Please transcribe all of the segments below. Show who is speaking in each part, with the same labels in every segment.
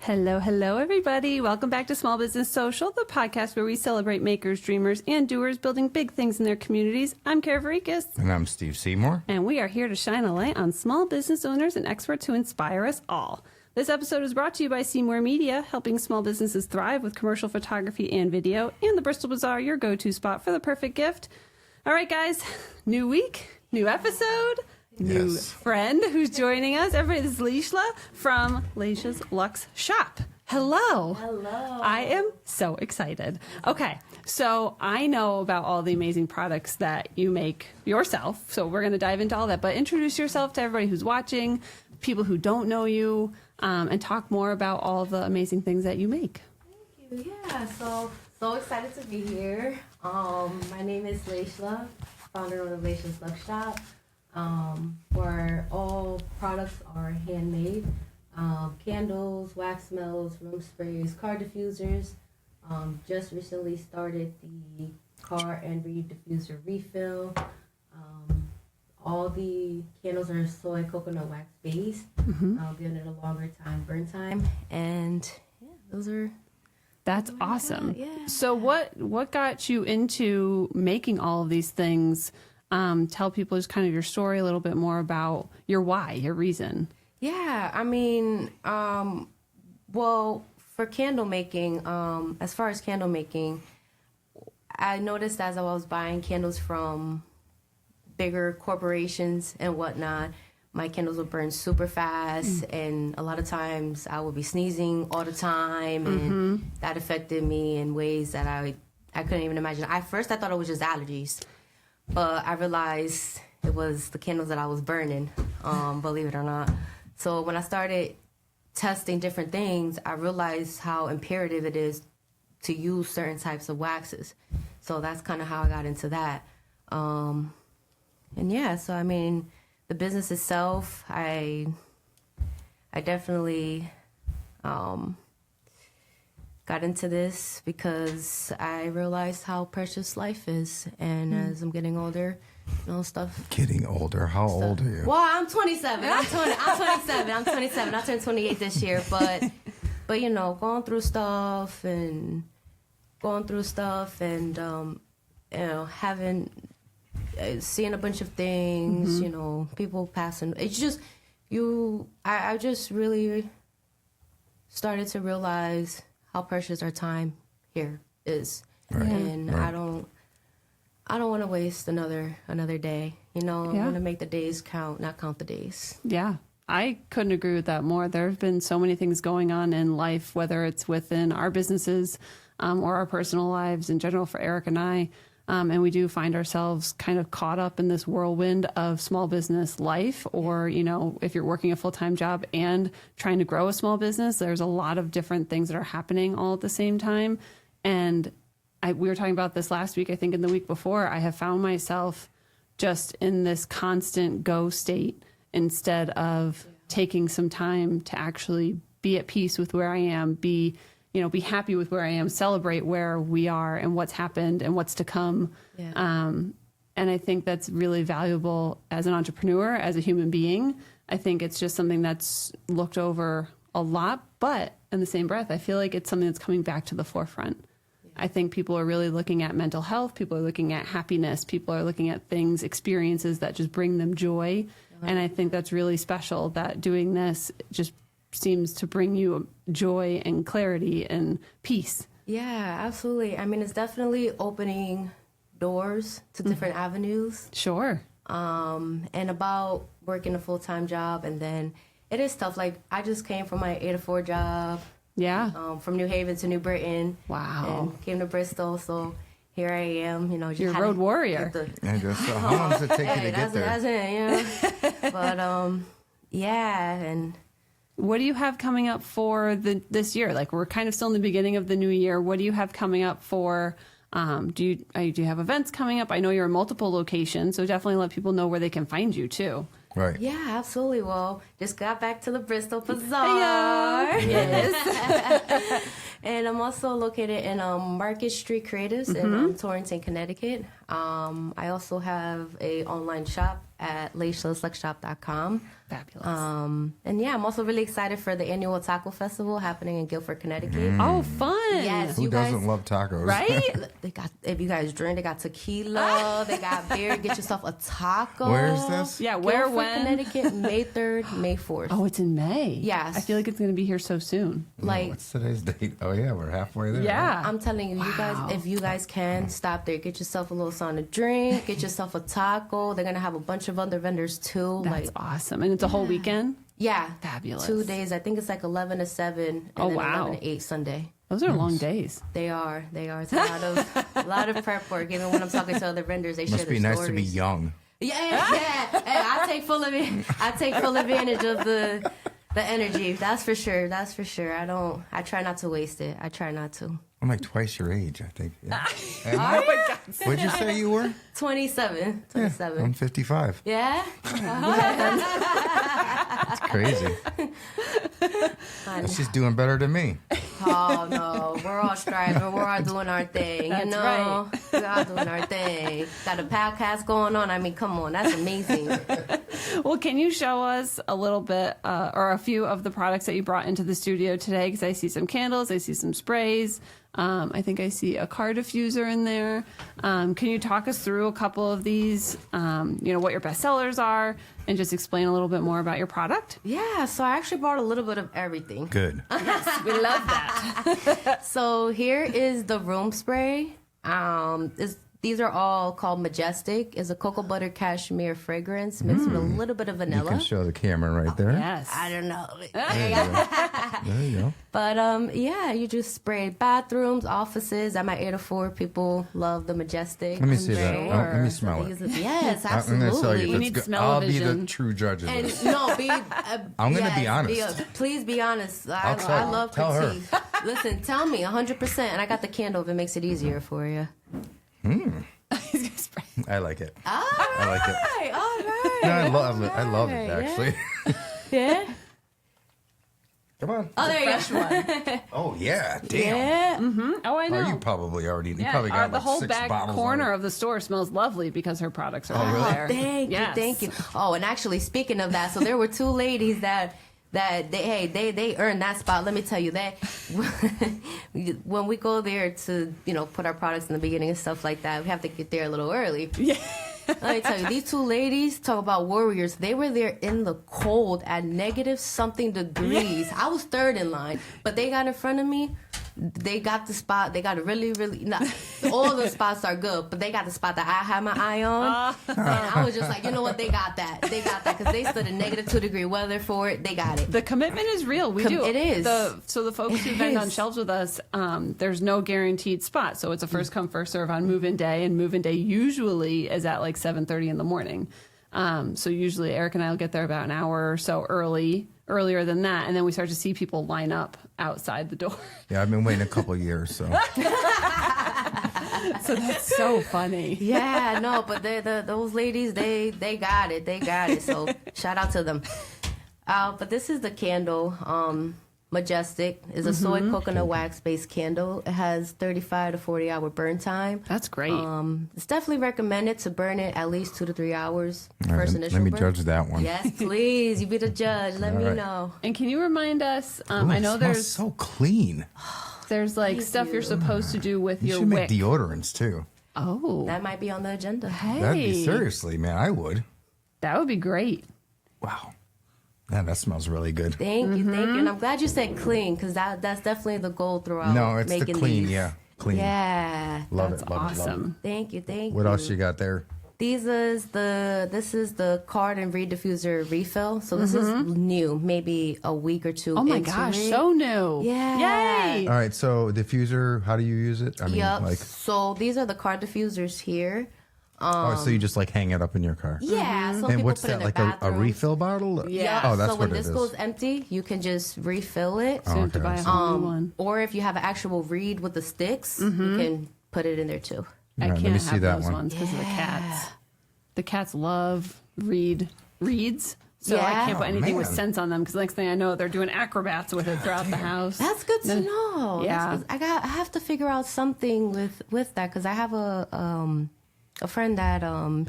Speaker 1: Hello, hello, everybody. Welcome back to Small Business Social, the podcast where we celebrate makers, dreamers, and doers building big things in their communities. I'm Kara Varikis.
Speaker 2: And I'm Steve Seymour.
Speaker 1: And we are here to shine a light on small business owners and experts who inspire us all. This episode is brought to you by Seymour Media, helping small businesses thrive with commercial photography and video, and the Bristol Bazaar, your go-to spot for the perfect gift. All right, guys, new week, new episode. New friend who's joining us. Everybody, this is Leyshla from Leyshla's Luxe shop. Hello.
Speaker 3: Hello.
Speaker 1: I am so excited. Okay, so I know about all the amazing products that you make yourself, so we're going to dive into all that. But introduce yourself to everybody who's watching, people who don't know you, and talk more about all of the amazing things that you make.
Speaker 3: Thank you. Yeah, so excited to be here. My name is Leyshla, founder of the Leyshla's Luxe shop. Where all products are handmade. Candles, wax melts, room sprays, car diffusers. Just recently started the car and reed diffuser refill. All the candles are soy coconut wax based. Giving it a longer time burn time. And yeah, those are...
Speaker 1: That's awesome.
Speaker 3: Yeah.
Speaker 1: So what got you into making all of these things? Tell people just kind of your story, a little bit more about your why, your reason.
Speaker 3: Yeah, I mean, well, for candle making, as far as candle making, I noticed as I was buying candles from bigger corporations and whatnot, my candles would burn super fast, and a lot of times I would be sneezing all the time, and that affected me in ways that I couldn't even imagine. At first, I thought it was just allergies. But I realized it was the candles that I was burning, believe it or not. So when I started testing different things, I realized how imperative it is to use certain types of waxes. So that's kind of how I got into that. And yeah, so I mean, the business itself, I definitely got into this because I realized how precious life is, and as I'm getting older, stuff.
Speaker 2: Getting older? How old are you?
Speaker 3: Well, I'm 27. I'm 27. I turned 28 this year, but going through stuff and seeing a bunch of things, people passing. It's just I just really started to realize how precious our time here is.
Speaker 2: Right.
Speaker 3: And
Speaker 2: right.
Speaker 3: I don't want to waste another day. I want to make the days count, not count the days.
Speaker 1: Yeah, I couldn't agree with that more. There have been so many things going on in life, whether it's within our businesses or our personal lives in general for Eric and I. And we do find ourselves kind of caught up in this whirlwind of small business life, or, if you're working a full-time job and trying to grow a small business, there's a lot of different things that are happening all at the same time. And we were talking about this last week, I think, and the week before. I have found myself just in this constant go state instead of taking some time to actually be at peace with where I am, be happy with where I am, celebrate where we are and what's happened and what's to come.
Speaker 3: Yeah.
Speaker 1: And I think that's really valuable as an entrepreneur, as a human being. I think it's just something that's looked over a lot, but in the same breath, I feel like it's something that's coming back to the forefront. Yeah. I think people are really looking at mental health. People are looking at happiness. People are looking at things, experiences that just bring them joy. And I think that's really special that doing this just seems to bring you joy and clarity and peace.
Speaker 3: Yeah, absolutely. I mean, it's definitely opening doors to different avenues.
Speaker 1: Sure.
Speaker 3: And about working a full-time job, and then it is tough. Like, I just came from my 8-to-4 job.
Speaker 1: Yeah.
Speaker 3: From New Haven to New Britain.
Speaker 1: Wow.
Speaker 3: And came to Bristol, so here I am. Just
Speaker 1: you're a road warrior.
Speaker 2: How long does it take you to get there?
Speaker 3: That's it, But yeah, and.
Speaker 1: What do you have coming up for this year? Like, we're kind of still in the beginning of the new year. What do you have coming up for? Do you have events coming up? I know you're in multiple locations, so definitely let people know where they can find you too.
Speaker 2: Right.
Speaker 3: Yeah, absolutely. Well, just got back to the Bristol Bazaar.
Speaker 1: Yes.
Speaker 3: And I'm also located in Market Street Creatives in Torrington, Connecticut. I also have a online shop at leyshlashluxeshop.com.
Speaker 1: Fabulous.
Speaker 3: And yeah, I'm also really excited for the annual taco festival happening in Guilford, Connecticut.
Speaker 1: Oh, fun.
Speaker 3: Yes,
Speaker 2: Who
Speaker 3: you guys,
Speaker 2: doesn't love tacos?
Speaker 1: Right?
Speaker 3: they got, if you guys drink, they got tequila, they got beer. Get yourself a taco.
Speaker 2: Where is this?
Speaker 1: Yeah, where,
Speaker 3: Guilford,
Speaker 1: when?
Speaker 3: Connecticut, May 3rd, May 4th.
Speaker 1: Oh, it's in May.
Speaker 3: Yes.
Speaker 1: I feel like it's going to be here so soon.
Speaker 3: Like,
Speaker 2: What's today's date? Oh yeah, we're halfway there.
Speaker 1: Yeah.
Speaker 3: I'm telling you, you guys, if you guys can stop there, get yourself a little something to drink, get yourself a taco. They're gonna have a bunch of other vendors too.
Speaker 1: That's awesome. And it's a whole weekend?
Speaker 3: Yeah,
Speaker 1: Fabulous.
Speaker 3: 2 days. I think it's like 11 to 7, and
Speaker 1: Oh,
Speaker 3: then
Speaker 1: wow.
Speaker 3: 11 to 8 Sunday.
Speaker 1: Those are long days.
Speaker 3: They are. It's a lot of prep work. Even when I'm talking to other vendors, they share
Speaker 2: Must
Speaker 3: their
Speaker 2: be nice
Speaker 3: stories.
Speaker 2: to be young.
Speaker 3: Yeah. Hey, I take full advantage of the energy. That's for sure. I try not to waste it. I try not to.
Speaker 2: I'm like twice your age, I think. Yeah.
Speaker 1: Oh my God.
Speaker 2: What'd you say you were?
Speaker 3: 27.
Speaker 2: Yeah, I'm 55.
Speaker 3: Yeah.
Speaker 2: That's crazy. She's doing better than me.
Speaker 3: Oh no, we're all striving. We're all doing our thing.
Speaker 1: That's
Speaker 3: you know, we're all doing our thing. Got a podcast going on. I mean, come on, that's amazing.
Speaker 1: Well, can you show us a little bit or a few of the products that you brought into the studio today? Because I see some candles, I see some sprays. I think I see a car diffuser in there. Can you talk us through a couple of these, what your best sellers are, and just explain a little bit more about your product?
Speaker 3: Yeah, so I actually brought a little bit of everything.
Speaker 2: Good.
Speaker 1: We love that.
Speaker 3: So here is the room spray. These are all called Majestic. It's a cocoa butter cashmere fragrance mixed with a little bit of
Speaker 2: You
Speaker 3: vanilla.
Speaker 2: can show the camera right there.
Speaker 1: Yes.
Speaker 3: I don't know.
Speaker 2: There you go.
Speaker 3: But yeah, you just spray bathrooms, offices. I'm at 8 to 4. People love the Majestic.
Speaker 2: Let me see that.
Speaker 3: spray.
Speaker 2: Let me smell it.
Speaker 3: Yes,
Speaker 2: I'm going to tell
Speaker 3: absolutely.
Speaker 2: you
Speaker 1: We
Speaker 2: if
Speaker 1: need
Speaker 2: it's good.
Speaker 1: smell-o-vision.
Speaker 2: I'll be the true judge of
Speaker 3: And
Speaker 2: this.
Speaker 3: no,
Speaker 2: I'm gonna be honest.
Speaker 3: Please be honest.
Speaker 2: I'll tell
Speaker 3: I
Speaker 2: you.
Speaker 3: love
Speaker 2: Tell her.
Speaker 3: critique. Listen, tell me 100%, and I got the candle if it makes it easier for you.
Speaker 1: He's gonna spray.
Speaker 2: I like it.
Speaker 3: I
Speaker 2: like it.
Speaker 3: All right.
Speaker 2: No, I love it. I love it,
Speaker 3: Alright,
Speaker 2: actually.
Speaker 3: Yeah.
Speaker 2: Come on.
Speaker 3: Oh, there you
Speaker 1: Fresh
Speaker 3: go.
Speaker 1: one.
Speaker 2: Oh, yeah. Damn.
Speaker 3: Yeah.
Speaker 1: Oh, I know.
Speaker 2: Oh, you probably already, you
Speaker 1: Yeah,
Speaker 2: probably got
Speaker 1: the
Speaker 2: like
Speaker 1: whole
Speaker 2: 6
Speaker 1: back
Speaker 2: bottles
Speaker 1: corner
Speaker 2: on it.
Speaker 1: of the store smells lovely because her products are
Speaker 2: really?
Speaker 1: there.
Speaker 3: Thank you. Oh, and actually, speaking of that, so there were 2 ladies that they earned that spot. Let me tell you that when we go there to put our products in the beginning and stuff like that, we have to get there a little early.
Speaker 1: Yeah.
Speaker 3: Let me tell you, these 2 ladies talk about warriors. They were there in the cold at negative something degrees. I was 3rd in line, but they got in front of me. They got the spot. They got a really, all the spots are good, but they got the spot that I had my eye on. And I was just like, you know what? They got that. Because they stood in negative 2 degree weather for it. They got it.
Speaker 1: The commitment is real. We do.
Speaker 3: It is.
Speaker 1: So the folks who
Speaker 3: It
Speaker 1: vend on
Speaker 3: is.
Speaker 1: shelves with us, there's no guaranteed spot. So it's a first come, first serve on move-in day. And move-in day usually is at like 7:30 in the morning. So usually Eric and I will get there about an hour or so earlier than that. And then we start to see people line up outside the door.
Speaker 2: Yeah, I've been waiting a couple of years, so.
Speaker 1: So that's so funny.
Speaker 3: Yeah, no, but those ladies, they got it. They got it. So shout out to them. But this is the candle. Majestic is a soy coconut wax based candle. It has 35 to 40 hour burn time.
Speaker 1: That's great.
Speaker 3: It's definitely recommended to burn it at least 2 to 3 hours.
Speaker 2: All right,
Speaker 3: First
Speaker 2: let
Speaker 3: initial
Speaker 2: me
Speaker 3: burn.
Speaker 2: judge that one.
Speaker 3: Yes, please. You be the judge. Let me
Speaker 2: right.
Speaker 3: know.
Speaker 1: And can you remind us?
Speaker 2: Ooh,
Speaker 1: I
Speaker 2: it
Speaker 1: know
Speaker 2: smells
Speaker 1: there's
Speaker 2: so clean.
Speaker 1: like stuff you're supposed to do with
Speaker 2: You
Speaker 1: your
Speaker 2: should
Speaker 1: wick.
Speaker 2: make deodorants, too.
Speaker 1: Oh,
Speaker 3: That might be on the agenda.
Speaker 1: hey,
Speaker 2: That'd be, seriously, man, I would.
Speaker 1: that would be great.
Speaker 2: Wow. Man, that smells really good.
Speaker 3: Thank you. And I'm glad you said clean because that's definitely the goal throughout.
Speaker 2: No, it's the
Speaker 3: making
Speaker 2: clean,
Speaker 3: these.
Speaker 2: yeah. Clean.
Speaker 3: Yeah.
Speaker 2: Love
Speaker 1: That's
Speaker 2: it, love it, love it.
Speaker 1: awesome.
Speaker 3: Thank you.
Speaker 2: What else you got there?
Speaker 3: This is the card and reed diffuser refill. So this is new, maybe a week or 2.
Speaker 1: Oh my
Speaker 3: into
Speaker 1: gosh,
Speaker 3: it.
Speaker 1: so new.
Speaker 3: Yeah.
Speaker 1: Yay.
Speaker 2: All right, so diffuser, how do you use it? I mean,
Speaker 3: Yep. So these are the card diffusers here.
Speaker 2: so you just like hang it up in your car.
Speaker 3: Yeah. Some
Speaker 2: And
Speaker 3: people
Speaker 2: what's
Speaker 3: put it
Speaker 2: that,
Speaker 3: in their
Speaker 2: like a
Speaker 3: bathrooms.
Speaker 2: refill bottle?
Speaker 1: Yeah.
Speaker 2: Oh, that's
Speaker 3: so
Speaker 2: what
Speaker 3: when
Speaker 2: it
Speaker 3: this
Speaker 2: is.
Speaker 3: goes empty, you can just refill it.
Speaker 1: So you have to
Speaker 2: Okay.
Speaker 1: buy a whole new one.
Speaker 3: Or if you have an actual reed with the sticks, you can put it in there too.
Speaker 1: I
Speaker 2: All right, let
Speaker 1: can't
Speaker 2: me see
Speaker 1: have
Speaker 2: that
Speaker 1: those
Speaker 2: one.
Speaker 1: ones because of the cats. The cats love reeds. So I
Speaker 3: Yeah.
Speaker 1: can't put
Speaker 2: Oh,
Speaker 1: anything with
Speaker 2: man.
Speaker 1: scents on them because the next thing I know, they're doing acrobats with it throughout the house.
Speaker 3: That's good to know.
Speaker 1: Yeah.
Speaker 3: That's good. I have to figure out something with that because I have a friend that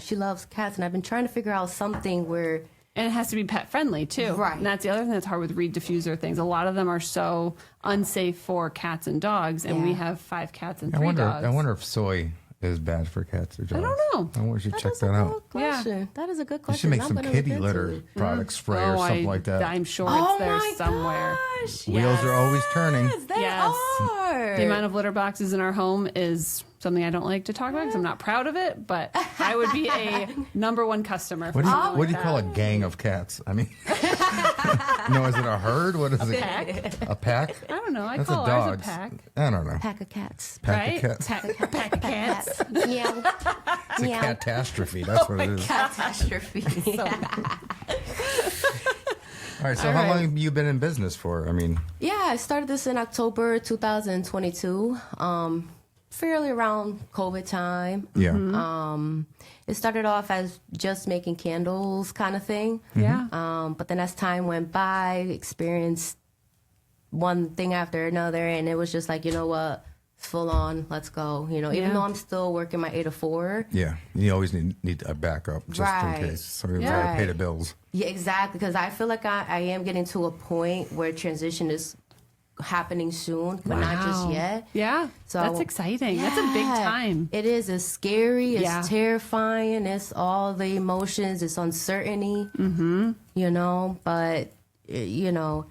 Speaker 3: she loves cats, and I've been trying to figure out something where
Speaker 1: And it has to be pet friendly too.
Speaker 3: Right.
Speaker 1: And that's the other thing that's hard with reed diffuser things. A lot of them are so unsafe for cats and dogs, and we have 5 cats and 3 dogs.
Speaker 2: I wonder if soy is bad for cats or dogs.
Speaker 1: I don't know.
Speaker 2: I wonder if you should check
Speaker 3: That's a
Speaker 2: that
Speaker 3: good
Speaker 2: out.
Speaker 3: question.
Speaker 1: Yeah.
Speaker 3: That is a good
Speaker 2: You
Speaker 3: question.
Speaker 2: should make
Speaker 3: I'm
Speaker 2: some
Speaker 3: gonna
Speaker 2: kitty
Speaker 3: look into
Speaker 2: litter
Speaker 3: it.
Speaker 2: product spray or something like that.
Speaker 1: I'm sure
Speaker 3: Oh
Speaker 1: it's there
Speaker 3: my
Speaker 1: somewhere.
Speaker 3: gosh!
Speaker 2: Wheels are always turning.
Speaker 3: Yes, they
Speaker 1: Yes.
Speaker 3: are.
Speaker 1: The amount of litter boxes in our home is something I don't like to talk about because I'm not proud of it, but I would be a number 1 customer.
Speaker 2: What do you, what do you
Speaker 1: like
Speaker 2: call a
Speaker 1: that.
Speaker 2: gang of cats? I mean, no, is it a herd? What is it?
Speaker 1: Pack?
Speaker 2: A pack?
Speaker 1: I don't know. I
Speaker 2: That's
Speaker 1: call
Speaker 2: a
Speaker 1: ours
Speaker 2: dog.
Speaker 1: a pack.
Speaker 2: I don't know.
Speaker 3: Pack of cats.
Speaker 2: Pack
Speaker 1: Right?
Speaker 2: of cats.
Speaker 3: Pack of cats.
Speaker 1: Pack of cats.
Speaker 3: Yeah.
Speaker 2: It's a catastrophe. That's what it is.
Speaker 3: Catastrophe.
Speaker 2: All right. So
Speaker 1: All
Speaker 2: how
Speaker 1: right.
Speaker 2: long have you been in business for? I mean,
Speaker 3: Yeah, I started this in October 2022. Fairly around COVID time.
Speaker 2: yeah.
Speaker 3: It started off as just making candles kind of thing.
Speaker 1: Yeah.
Speaker 3: But then as time went by, experienced one thing after another, and it was just like, you know what, full on, let's go. You know, even
Speaker 1: Yeah.
Speaker 3: though I'm still working my 8 to 4.
Speaker 2: Yeah. You always need a backup just
Speaker 3: Right.
Speaker 2: in case. So you
Speaker 1: Yeah.
Speaker 2: gotta pay the bills.
Speaker 3: Yeah, exactly. Because I feel like I am getting to a point where transition is happening soon, but not just
Speaker 1: Wow.
Speaker 3: yet.
Speaker 1: Yeah.
Speaker 3: So
Speaker 1: that's exciting. That's a big
Speaker 3: Yeah.
Speaker 1: time.
Speaker 3: It is. It's scary. It's
Speaker 1: Yeah.
Speaker 3: terrifying. It's all the emotions. It's uncertainty. Mm-hmm. You know, but you know,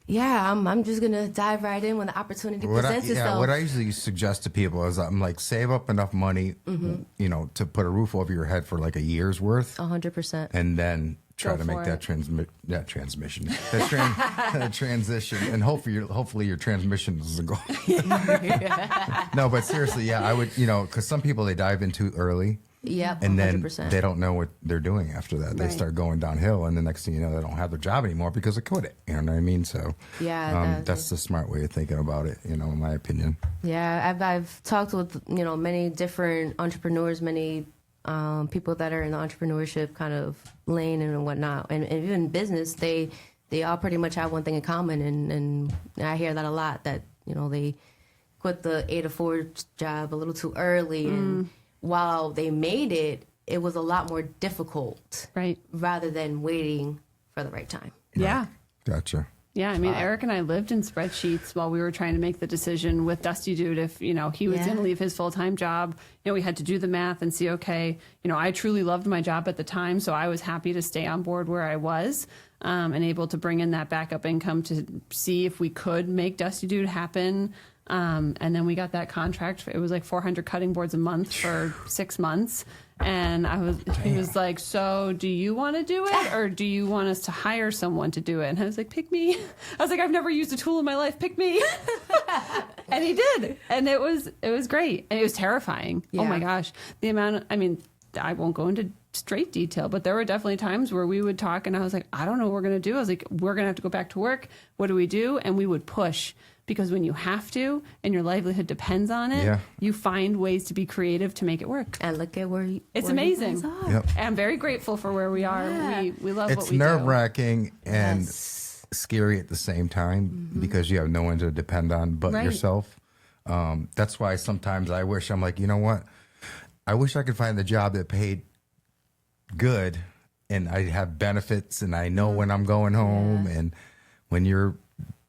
Speaker 3: yeah. I'm just gonna dive right in when the opportunity presents itself.
Speaker 2: What I usually suggest to people is I'm like, save up enough money, you know, to put a roof over your head for like a year's worth,
Speaker 3: 100%.
Speaker 2: and then try
Speaker 1: Go
Speaker 2: to make
Speaker 1: for
Speaker 2: that
Speaker 1: it.
Speaker 2: that transition, and hopefully your transmission doesn't go. No, but seriously, yeah, I would, you know, because some people they dive in too early.
Speaker 3: Yep.
Speaker 2: And then
Speaker 3: 100%.
Speaker 2: they don't know what they're doing after that. They
Speaker 1: Right.
Speaker 2: start going downhill, and the next thing you know, they don't have their job anymore because they quit it. You know what I mean? So,
Speaker 3: Yeah,
Speaker 2: that's the smart way of thinking about it. You know, in my opinion.
Speaker 3: Yeah, I've talked with many different entrepreneurs, many people that are in the entrepreneurship kind of lane and whatnot, and even business. They all pretty much have one thing in common, and I hear that a lot. That they quit the 8 to 4 job a little too early, and while they made it, it was a lot more difficult,
Speaker 1: Right.
Speaker 3: rather than waiting for the right time.
Speaker 1: Yeah.
Speaker 2: Gotcha.
Speaker 1: Yeah, I mean, Eric and I lived in spreadsheets while we were trying to make the decision with Dusty Dude if, he was
Speaker 3: Yeah.
Speaker 1: going to leave his full-time job. We had to do the math and see, okay, I truly loved my job at the time, so I was happy to stay on board where I was and able to bring in that backup income to see if we could make Dusty Dude happen. And then we got that contract. It was like 400 cutting boards a month for 6 months. And he was like, so do you want to do it or do you want us to hire someone to do it? And I was like, pick me. I was like, I've never used a tool in my life. Pick me. And he did. And it was great. And it was terrifying. Oh
Speaker 3: Yeah.
Speaker 1: my gosh. The amount, I won't go into straight detail, but there were definitely times where we would talk and I was like, I don't know what we're going to do. I was like, we're going to have to go back to work. What do we do? And we would push. Because when you have to and your livelihood depends on it,
Speaker 2: Yeah.
Speaker 1: you find ways to be creative to make it work.
Speaker 3: And look at where
Speaker 1: It's
Speaker 3: where
Speaker 1: amazing.
Speaker 3: You guys are.
Speaker 2: Yep.
Speaker 1: And I'm very grateful for where we are.
Speaker 3: Yeah.
Speaker 1: We love
Speaker 2: It's
Speaker 1: what we
Speaker 2: nerve
Speaker 1: do.
Speaker 2: wracking and
Speaker 3: Yes.
Speaker 2: scary at the same time because you have no one to depend on but
Speaker 1: Right.
Speaker 2: yourself. That's why sometimes I'm like, you know what? I wish I could find the job that paid good and I have benefits and I know when I'm going home. And when you're,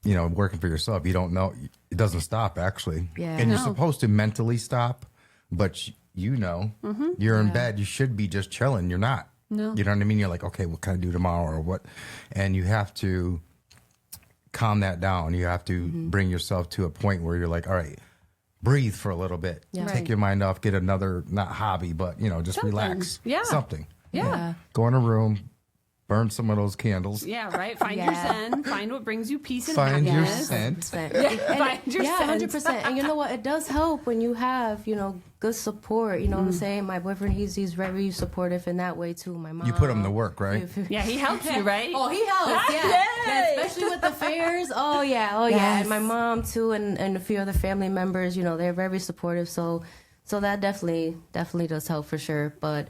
Speaker 2: working for yourself, you don't know. It doesn't stop actually.
Speaker 3: Yeah.
Speaker 2: And you're
Speaker 1: No.
Speaker 2: supposed to mentally stop, but you're in bed. You should be just chilling. You're not.
Speaker 1: No.
Speaker 2: You know what I mean? You're like, okay, what can I do tomorrow or what? And you have to calm that down. You have to bring yourself to a point where you're like, all right, breathe for a little bit.
Speaker 3: Yeah.
Speaker 2: Take
Speaker 1: Right.
Speaker 2: your mind off, get another, not hobby, but, just
Speaker 1: Something.
Speaker 2: relax.
Speaker 1: Yeah.
Speaker 2: Something.
Speaker 1: Yeah.
Speaker 2: Go in a room, burn some of those candles.
Speaker 1: Yeah, right. Find your
Speaker 3: Yeah.
Speaker 1: zen. Find what brings you peace and
Speaker 2: Find your
Speaker 1: happiness.
Speaker 2: scent.
Speaker 1: Find your
Speaker 3: Yeah,
Speaker 1: scent.
Speaker 3: 100%. And you know what? It does help when you have, good support. You know what I'm saying? My boyfriend, he's very supportive in that way too. My mom.
Speaker 2: You put them to work, right?
Speaker 1: Yeah, he helps you, right?
Speaker 3: Oh, he helps. Yeah.
Speaker 1: Yay!
Speaker 3: Yeah, especially with the fairs. Oh yeah.
Speaker 1: Yes.
Speaker 3: And my mom too, and a few other family members. They're very supportive. So that definitely does help for sure. But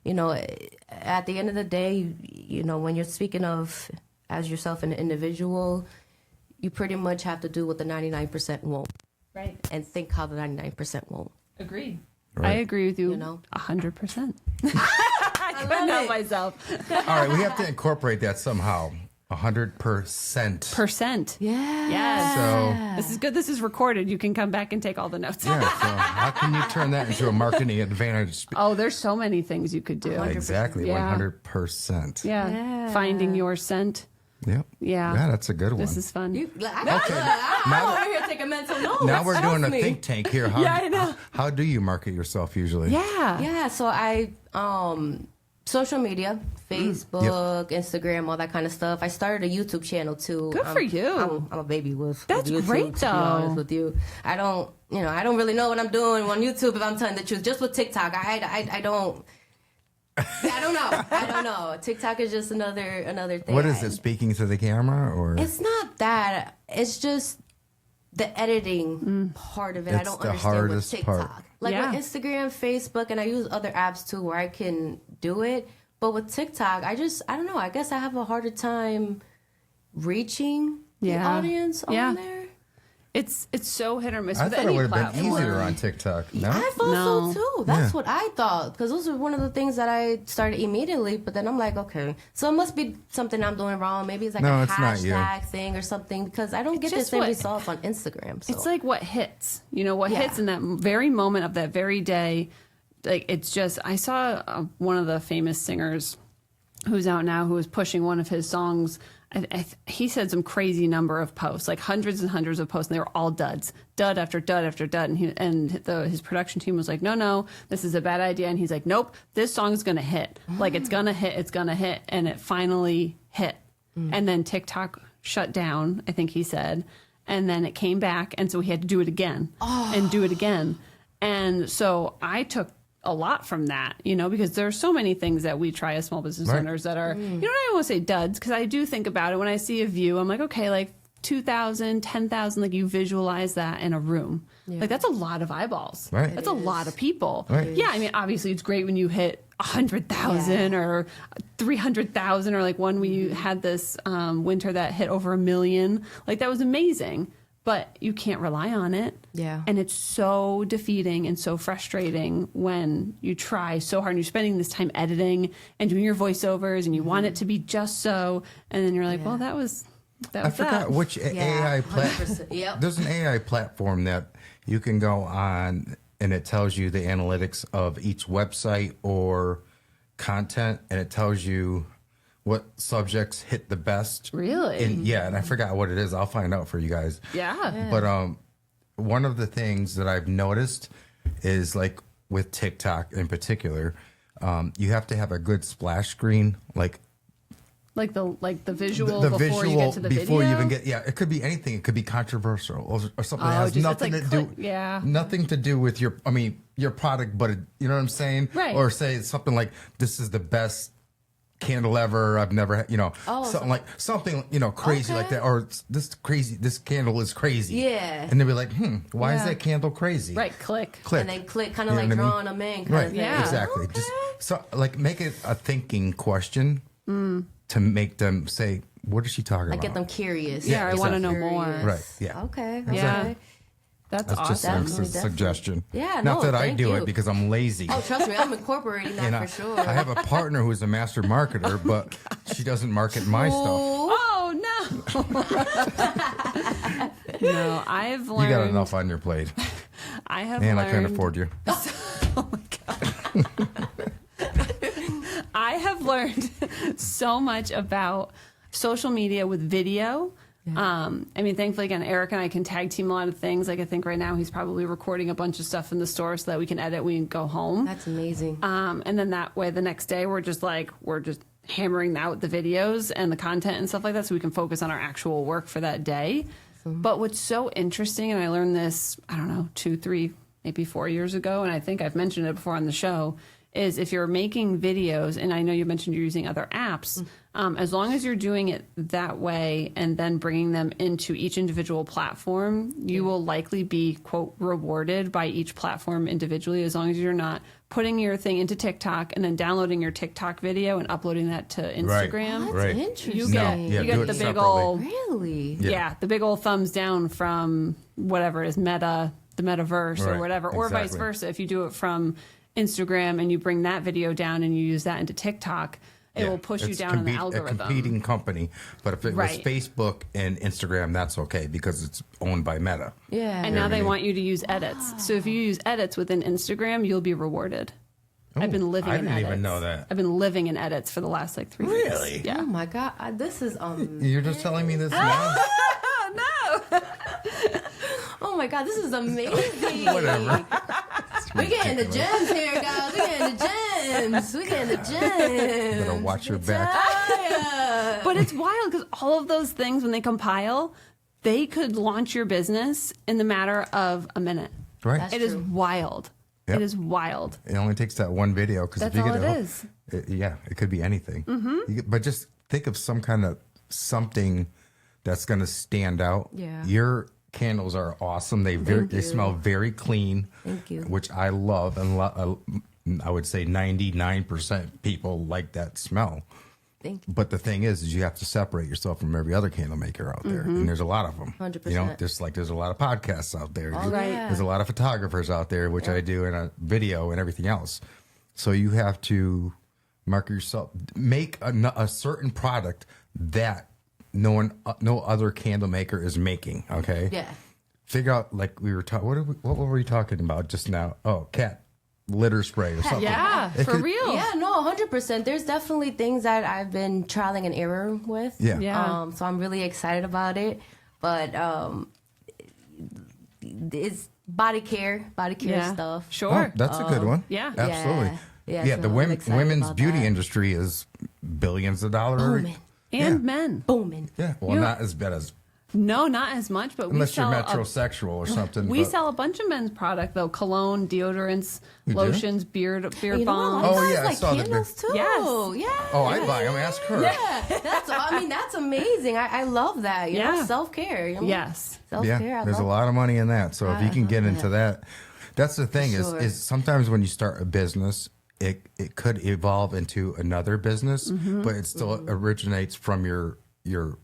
Speaker 3: at the end of the day, when you're speaking of as yourself an individual, you pretty much have to do what the 99% won't,
Speaker 1: Right.
Speaker 3: and think how the 99% won't.
Speaker 1: Agreed.
Speaker 2: Right.
Speaker 1: I agree with you,
Speaker 3: You know?
Speaker 1: 100%. couldn't help myself.
Speaker 2: All right, we have to incorporate that somehow. 100%.
Speaker 1: Percent.
Speaker 3: Yeah.
Speaker 1: Yes.
Speaker 2: So
Speaker 1: This is good. This is recorded. You can come back and take all the notes.
Speaker 2: yeah, so how can you turn that into a marketing advantage?
Speaker 1: Oh, there's so many things you could do.
Speaker 2: Exactly,
Speaker 1: Yeah.
Speaker 2: 100%.
Speaker 1: Yeah. Finding your scent.
Speaker 2: Yep.
Speaker 1: Yeah.
Speaker 2: Yeah, that's a good one.
Speaker 1: This is fun.
Speaker 3: I'm over here taking mental notes.
Speaker 2: Now we're doing a
Speaker 3: Trust me.
Speaker 2: think tank here. How,
Speaker 1: Yeah, I know.
Speaker 2: How do you market yourself usually?
Speaker 1: Yeah.
Speaker 3: Yeah, so I social media, Facebook, Instagram, all that kind of stuff. I started a YouTube channel too.
Speaker 1: Good for you.
Speaker 3: I'm a baby with
Speaker 1: That's
Speaker 3: YouTube,
Speaker 1: great,
Speaker 3: to be honest
Speaker 1: though.
Speaker 3: with you. I don't really know what I'm doing on YouTube if I'm telling the truth. Just with TikTok, I don't. I don't know. TikTok is just another thing.
Speaker 2: What is it? Speaking to the camera or?
Speaker 3: It's not that. It's just the editing part of it. I
Speaker 2: It's
Speaker 3: don't
Speaker 2: the
Speaker 3: understand with
Speaker 2: hardest
Speaker 3: TikTok.
Speaker 2: part.
Speaker 3: Like
Speaker 1: Yeah.
Speaker 3: with Instagram, Facebook, and I use other apps too where I can do it. But with TikTok, I don't know. I guess I have a harder time reaching the audience on there.
Speaker 1: It's so hit or miss
Speaker 2: I
Speaker 1: with
Speaker 2: thought it
Speaker 1: any
Speaker 2: would have been
Speaker 1: platform.
Speaker 2: easier on TikTok. No?
Speaker 3: I thought
Speaker 1: No.
Speaker 3: so too. That's
Speaker 2: Yeah.
Speaker 3: what I thought. Because those are one of the things that I started immediately. But then I'm like, okay, so it must be something I'm doing wrong. Maybe it's like
Speaker 2: No,
Speaker 3: a
Speaker 2: it's not you.
Speaker 3: hashtag thing or something. Because I don't get the
Speaker 1: just
Speaker 3: same
Speaker 1: what-
Speaker 3: results on Instagram. So.
Speaker 1: It's like what hits, what
Speaker 3: Yeah.
Speaker 1: hits in that very moment of that very day. Like it's just, I saw one of the famous singers who's out now who was pushing one of his songs. He said some crazy number of posts, like hundreds and hundreds of posts, and they were all duds, dud after dud after dud. And his production team was like, no, this is a bad idea. And he's like, nope, this song's going to hit. Like it's going to hit. And it finally hit. And then TikTok shut down, I think he said. And then it came back. And so he had to do it again and do it again. And so I took a lot from that, because there are so many things that we try as small business
Speaker 2: Right.
Speaker 1: owners that are, I don't want to say duds, because I do think about it when I see a view. I'm like, okay, like 2,000, 10,000, like you visualize that in a room. Like that's a lot of eyeballs.
Speaker 2: Right.
Speaker 1: That's a lot of people.
Speaker 2: Right.
Speaker 1: Yeah, I mean, obviously it's great when you hit 100,000 or 300,000, or like one we had this winter that hit over 1 million. Like that was amazing. But you can't rely on it.
Speaker 3: Yeah.
Speaker 1: And it's so defeating and so frustrating when you try so hard and you're spending this time editing and doing your voiceovers and you want it to be just so. And then you're like, well, that was
Speaker 2: I forgot which AI
Speaker 3: 100%.
Speaker 2: platform.
Speaker 3: Yep.
Speaker 2: There's an AI platform that you can go on and it tells you the analytics of each website or content, and it tells you what subjects hit the best.
Speaker 1: Really?
Speaker 2: And I forgot what it is. I'll find out for you guys.
Speaker 1: Yeah.
Speaker 2: But one of the things that I've noticed is like with TikTok in particular, you have to have a good splash screen, like
Speaker 1: the visual
Speaker 2: the
Speaker 1: before
Speaker 2: visual
Speaker 1: you get to the
Speaker 2: before
Speaker 1: video.
Speaker 2: you even get it could be anything. It could be controversial or something that
Speaker 1: Oh,
Speaker 2: has
Speaker 1: just-
Speaker 2: nothing
Speaker 1: it's
Speaker 2: to
Speaker 1: like
Speaker 2: do
Speaker 1: yeah.
Speaker 2: nothing to do with your product, but you know what I'm saying?
Speaker 1: Right.
Speaker 2: Or say something like, this is the best candle ever I've never had, something crazy like that, or this candle is crazy.
Speaker 3: Yeah.
Speaker 2: And they'll be like, why is
Speaker 1: Yeah.
Speaker 2: that candle crazy?
Speaker 1: Right, click.
Speaker 3: And then click, kind of
Speaker 2: You know
Speaker 3: like
Speaker 2: what I mean?
Speaker 3: drawing them in. Kind
Speaker 2: Right.
Speaker 3: of thing.
Speaker 1: Yeah.
Speaker 2: Exactly.
Speaker 3: Okay.
Speaker 2: Just so make it a thinking question to make them say, what is she talking
Speaker 3: Like
Speaker 2: about?
Speaker 3: get them curious.
Speaker 1: Yeah, I wanna
Speaker 2: exactly.
Speaker 1: know more.
Speaker 2: Right. Yeah.
Speaker 3: Okay.
Speaker 1: Yeah.
Speaker 3: Okay.
Speaker 1: That's
Speaker 2: That's just
Speaker 1: awesome.
Speaker 2: a
Speaker 3: Definitely.
Speaker 2: suggestion.
Speaker 3: Yeah,
Speaker 2: Not
Speaker 3: no,
Speaker 2: that I
Speaker 3: thank
Speaker 2: do
Speaker 3: you.
Speaker 2: it because I'm lazy.
Speaker 3: Oh, trust me, I'm incorporating that
Speaker 2: And
Speaker 3: for sure.
Speaker 2: I have a partner who's a master marketer, but she doesn't market my stuff.
Speaker 1: Oh no. No, I've learned.
Speaker 2: You got enough on your plate,
Speaker 1: I have
Speaker 2: and
Speaker 1: learned.
Speaker 2: I can't afford you.
Speaker 1: Oh my god. I have learned so much about social media with video. I mean, thankfully, again, Eric and I can tag team a lot of things. Like, I think right now he's probably recording a bunch of stuff in the store so that we can edit, we can go home.
Speaker 3: That's amazing.
Speaker 1: And then that way, the next day, we're just hammering out the videos and the content and stuff like that so we can focus on our actual work for that day. But what's so interesting, and I learned this, I don't know, 2, 3, maybe 4 years ago, and I think I've mentioned it before on the show, is if you're making videos, and I know you mentioned you're using other apps, as long as you're doing it that way and then bringing them into each individual platform, you will likely be, quote, rewarded by each platform individually, as long as you're not putting your thing into TikTok and then downloading your TikTok video and uploading that to Instagram.
Speaker 3: That's
Speaker 2: Right.
Speaker 3: interesting.
Speaker 1: You
Speaker 2: No,
Speaker 1: get,
Speaker 2: yeah,
Speaker 1: you
Speaker 2: do
Speaker 1: get
Speaker 2: it
Speaker 1: the big
Speaker 2: separately.
Speaker 1: old,
Speaker 3: Really?
Speaker 1: yeah, the big old thumbs down from whatever it is, the metaverse or
Speaker 2: Right,
Speaker 1: whatever, or vice
Speaker 2: exactly.
Speaker 1: versa. If you do it from Instagram and you bring that video down and you use that into TikTok, it will push you
Speaker 2: It's
Speaker 1: down in the
Speaker 2: a
Speaker 1: algorithm.
Speaker 2: competing company. But if it was
Speaker 1: Right.
Speaker 2: Facebook and Instagram, that's okay because it's owned by Meta.
Speaker 3: Yeah.
Speaker 1: And now they want you to use edits. So if you use edits within Instagram, you'll be rewarded. I've been living
Speaker 2: I
Speaker 1: in
Speaker 2: didn't
Speaker 1: edits.
Speaker 2: even know that.
Speaker 1: I've been living in edits for the last like 3 weeks.
Speaker 2: Really?
Speaker 1: Yeah.
Speaker 3: Oh my God, this is
Speaker 2: You're just telling me this now?
Speaker 1: No.
Speaker 3: oh my God, this is amazing.
Speaker 2: Whatever.
Speaker 3: We getting the gems here, guys. We getting the gems. We getting the gems.
Speaker 2: Better watch your back.
Speaker 3: Yeah.
Speaker 1: But it's wild because all of those things, when they compile, they could launch your business in the matter of a minute.
Speaker 2: Right.
Speaker 3: That's
Speaker 1: It is
Speaker 3: true.
Speaker 1: wild.
Speaker 2: Yep.
Speaker 1: It is wild.
Speaker 2: It only takes that one video because if
Speaker 1: That's
Speaker 2: you
Speaker 1: all
Speaker 2: get
Speaker 1: it is.
Speaker 2: Yeah, it could be anything. But just think of some kind of something that's going to stand out.
Speaker 3: Yeah.
Speaker 2: Your candles are awesome. They
Speaker 3: you.
Speaker 2: smell very clean.
Speaker 3: Thank you.
Speaker 2: Which I love, and I would say 99% people like that smell.
Speaker 3: Thank you.
Speaker 2: But the thing is you have to separate yourself from every other candle maker out there, and there's a lot of them.
Speaker 3: 100%.
Speaker 2: You know, there's a lot of podcasts out there.
Speaker 1: right.
Speaker 2: There's a lot of photographers out there, which I do in a video and everything else. So you have to market yourself, make a certain product that no other candle maker is making. Okay.
Speaker 3: Yeah.
Speaker 2: Figure out like we were talking. What were we talking about just now? Oh, cat litter spray or something.
Speaker 1: Yeah,
Speaker 2: It
Speaker 1: for
Speaker 2: could-
Speaker 1: real.
Speaker 3: Yeah, no, 100%. There's definitely things that I've been trialing and error with.
Speaker 2: Yeah.
Speaker 1: Yeah.
Speaker 3: So I'm really excited about it. But it's body care
Speaker 1: Yeah.
Speaker 3: stuff.
Speaker 1: Sure.
Speaker 2: Oh, that's a good one.
Speaker 1: yeah.
Speaker 2: Absolutely.
Speaker 3: Yeah,
Speaker 2: Yeah,
Speaker 3: so
Speaker 2: the
Speaker 3: I'm excited
Speaker 2: women's
Speaker 3: about
Speaker 2: beauty
Speaker 3: that.
Speaker 2: industry is billions of dollars.
Speaker 3: Booming.
Speaker 1: And
Speaker 2: Yeah.
Speaker 1: men.
Speaker 3: Booming.
Speaker 2: Yeah, well, not as bad as
Speaker 1: No, not as much, but
Speaker 2: unless
Speaker 1: we
Speaker 2: you're
Speaker 1: sell
Speaker 2: metrosexual or something.
Speaker 1: we
Speaker 2: but-
Speaker 1: sell a bunch of men's product though: cologne, deodorants,
Speaker 2: do?
Speaker 1: lotions, beard
Speaker 3: You know,
Speaker 1: balms.
Speaker 3: a lot of
Speaker 2: Oh,
Speaker 3: guys
Speaker 2: yeah, I
Speaker 3: like
Speaker 2: saw the
Speaker 3: candles too.
Speaker 1: Yes.
Speaker 3: Yeah.
Speaker 2: Oh, I buy them. Ask her.
Speaker 3: Yeah, that's amazing. I love that. You know,
Speaker 1: Yeah.
Speaker 3: self care. You know?
Speaker 1: Yes.
Speaker 3: self
Speaker 2: Yeah,
Speaker 3: care.
Speaker 2: there's a lot of money in that. So if you can get into that, that's the thing
Speaker 3: Sure.
Speaker 2: is sometimes when you start a business, it could evolve into another business, but it still originates from your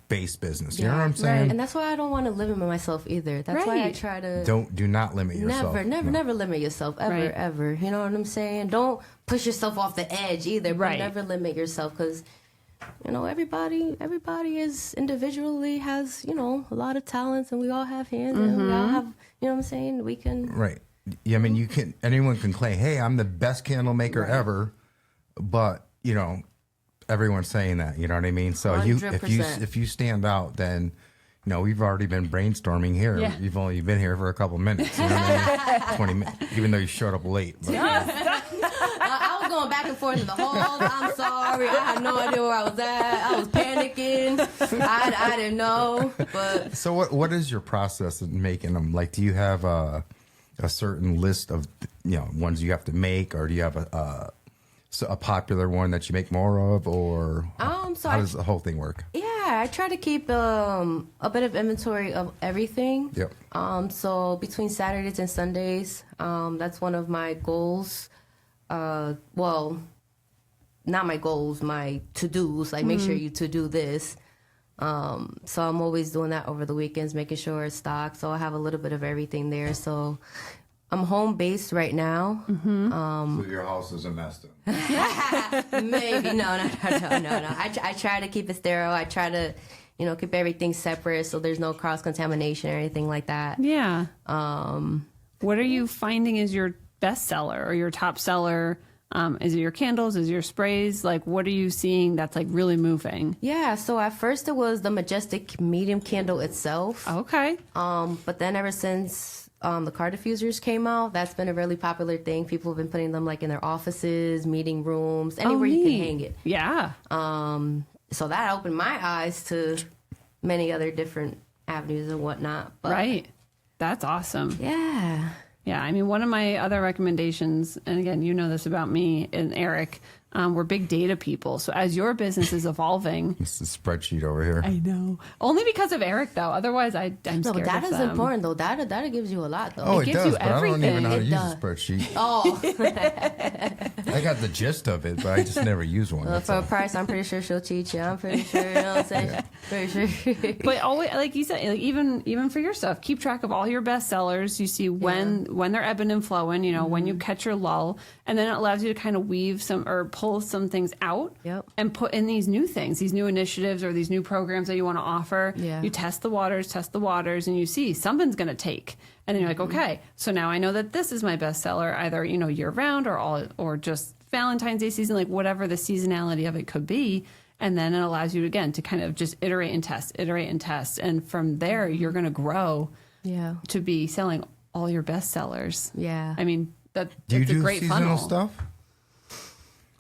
Speaker 2: base business. You know what I'm saying?
Speaker 3: And that's why I don't want to limit myself either. That's why I
Speaker 1: Right.
Speaker 3: try to
Speaker 2: Do not limit yourself.
Speaker 3: never limit yourself ever,
Speaker 1: Right.
Speaker 3: ever. You know what I'm saying? Don't push yourself off the edge either. But
Speaker 1: Right.
Speaker 3: never limit yourself because you know everybody is individually has a lot of talents and we all have hands and we all have what I'm saying. We can
Speaker 2: Right. Yeah, I mean, anyone can claim, "Hey, I'm the best candle maker ever," but everyone's saying that. You know what I mean? So
Speaker 3: 100%.
Speaker 2: if you stand out, then we've already been brainstorming here.
Speaker 1: Yeah.
Speaker 2: You've only been here for a couple minutes. You know what I mean? 20 minutes, even though you showed up late. But,
Speaker 3: I was going back and forth the whole I'm sorry. I had no idea where I was at. I was panicking. I didn't know. But
Speaker 2: so what is your process in making them? Like, do you have a certain list of ones you have to make, or do you have a popular one that you make more of, or
Speaker 3: so
Speaker 2: how does the whole thing work?
Speaker 3: yeah, I try to keep a bit of inventory of everything.
Speaker 2: Yep.
Speaker 3: So between Saturdays and Sundays, that's one of my goals. Well, not my goals, my to-dos. Like, make sure you to-do this. So I'm always doing that over the weekends, making sure it's stocked. So I have a little bit of everything there. So I'm home based right now.
Speaker 2: So your house is a mess then.
Speaker 3: Maybe no. I try to keep it sterile. I try to, keep everything separate so there's no cross contamination or anything like that.
Speaker 1: Yeah. What are you finding is your best seller or your top seller? Is it your candles? Is it your sprays? Like, what are you seeing that's like really moving?
Speaker 3: Yeah. So at first it was the Majestic medium candle itself.
Speaker 1: Okay.
Speaker 3: But then ever since the car diffusers came out, that's been a really popular thing. People have been putting them like in their offices, meeting rooms, anywhere you can
Speaker 1: neat.
Speaker 3: hang it.
Speaker 1: Yeah.
Speaker 3: So that opened my eyes to many other different avenues and whatnot. But
Speaker 1: Right. That's awesome.
Speaker 3: yeah.
Speaker 1: Yeah, I mean, one of my other recommendations, and again, you know this about me and Eric, We're big data people. So as your business is evolving,
Speaker 2: It's a spreadsheet over here.
Speaker 1: I know. Only because of Eric, though. Otherwise, I'm
Speaker 3: No,
Speaker 1: scared
Speaker 3: but data
Speaker 1: of
Speaker 3: is
Speaker 1: them.
Speaker 3: important, though. Data gives you a lot, though.
Speaker 2: Oh, it
Speaker 1: gives
Speaker 2: does,
Speaker 1: you
Speaker 2: but I don't even
Speaker 1: everything.
Speaker 2: know how to
Speaker 3: It
Speaker 2: use
Speaker 3: does.
Speaker 2: a spreadsheet.
Speaker 3: Oh,
Speaker 2: I got the gist of it, but I just never use one. That's
Speaker 3: for a
Speaker 2: all.
Speaker 3: price, I'm pretty sure she'll teach you. I'm pretty sure. You know what I'm saying? Pretty sure.
Speaker 1: But always, like you said, like even for your stuff, keep track of all your best sellers. You see when they're ebbing and flowing. You know, when you catch your lull, and then it allows you to kind of weave some or pull some things out
Speaker 3: Yep.
Speaker 1: and put in these new things, these new initiatives or these new programs that you want to offer.
Speaker 3: Yeah.
Speaker 1: You test the waters, and you see something's going to take. And then you're like, okay, so now I know that this is my best seller, either, you know, year round or just Valentine's Day season, like whatever the seasonality of it could be. And then it allows you, again, to kind of just iterate and test. And from there, you're going to grow
Speaker 3: Yeah.
Speaker 1: to be selling all your best sellers.
Speaker 3: Yeah.
Speaker 1: I mean,
Speaker 2: Do you
Speaker 1: that's a
Speaker 2: do
Speaker 1: great
Speaker 2: seasonal
Speaker 1: funnel.
Speaker 2: stuff?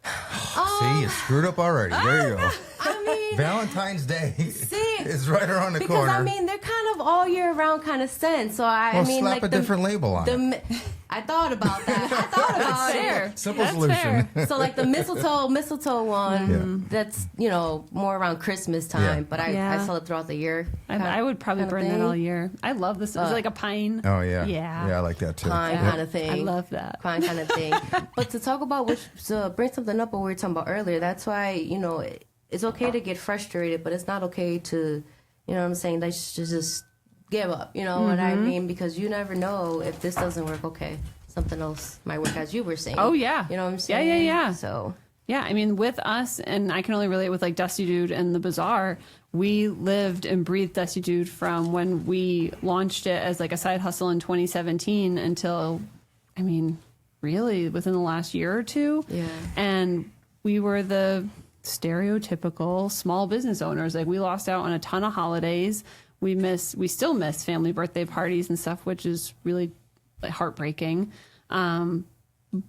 Speaker 2: See, it's screwed up already. There you go.
Speaker 3: I mean,
Speaker 2: Valentine's Day
Speaker 3: see,
Speaker 2: is right around the
Speaker 3: because
Speaker 2: corner.
Speaker 3: I mean, they're kind of all year round kind of scent. So I
Speaker 2: Well,
Speaker 3: mean,
Speaker 2: slap
Speaker 3: like
Speaker 2: a different label on it.
Speaker 3: I thought about that. I thought about it.
Speaker 1: Fair.
Speaker 2: Simple
Speaker 1: That's
Speaker 2: solution.
Speaker 1: fair.
Speaker 3: So like the mistletoe one, that's, you know, more around Christmas time,
Speaker 2: Yeah.
Speaker 3: but I
Speaker 1: Yeah.
Speaker 3: sell it throughout the year.
Speaker 1: I would probably
Speaker 3: kind of
Speaker 1: burn that
Speaker 3: thing.
Speaker 1: all year. I love this. It's like a pine.
Speaker 2: Oh yeah.
Speaker 1: Yeah.
Speaker 2: Yeah, I like that too.
Speaker 3: Pine
Speaker 2: Yeah.
Speaker 3: kind of thing.
Speaker 1: I love that.
Speaker 3: Pine kind of thing. But to talk about to bring something up what we were talking about earlier, that's why, you know, it's okay to get frustrated, but it's not okay to, you know what I'm saying, like just give up, you know what I mean? Because you never know if this doesn't work, okay, something else might work, as you were saying.
Speaker 1: Oh, yeah.
Speaker 3: You know what I'm
Speaker 1: Yeah,
Speaker 3: saying?
Speaker 1: yeah.
Speaker 3: So,
Speaker 1: Yeah, I mean, with us, and I can only relate with like Dusty Dude and the Bazaar, we lived and breathed Dusty Dude from when we launched it as like a side hustle in 2017 until, I mean, really within the last year or two.
Speaker 3: Yeah.
Speaker 1: And we were the stereotypical small business owners. Like we lost out on a ton of holidays. We still miss family birthday parties and stuff, which is really like heartbreaking.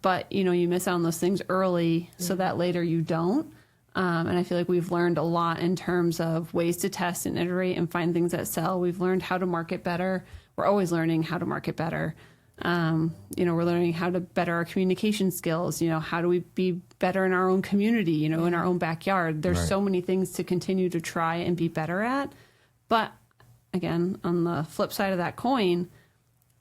Speaker 1: But you know, you miss out on those things early so that later you don't. And I feel like we've learned a lot in terms of ways to test and iterate and find things that sell. We've learned how to market better. We're always learning how to market better. You know, we're learning how to better our communication skills. You know, how do we be better in our own community, you know, in our own backyard? There's
Speaker 2: Right.
Speaker 1: so many things to continue to try and be better at. But again, on the flip side of that coin,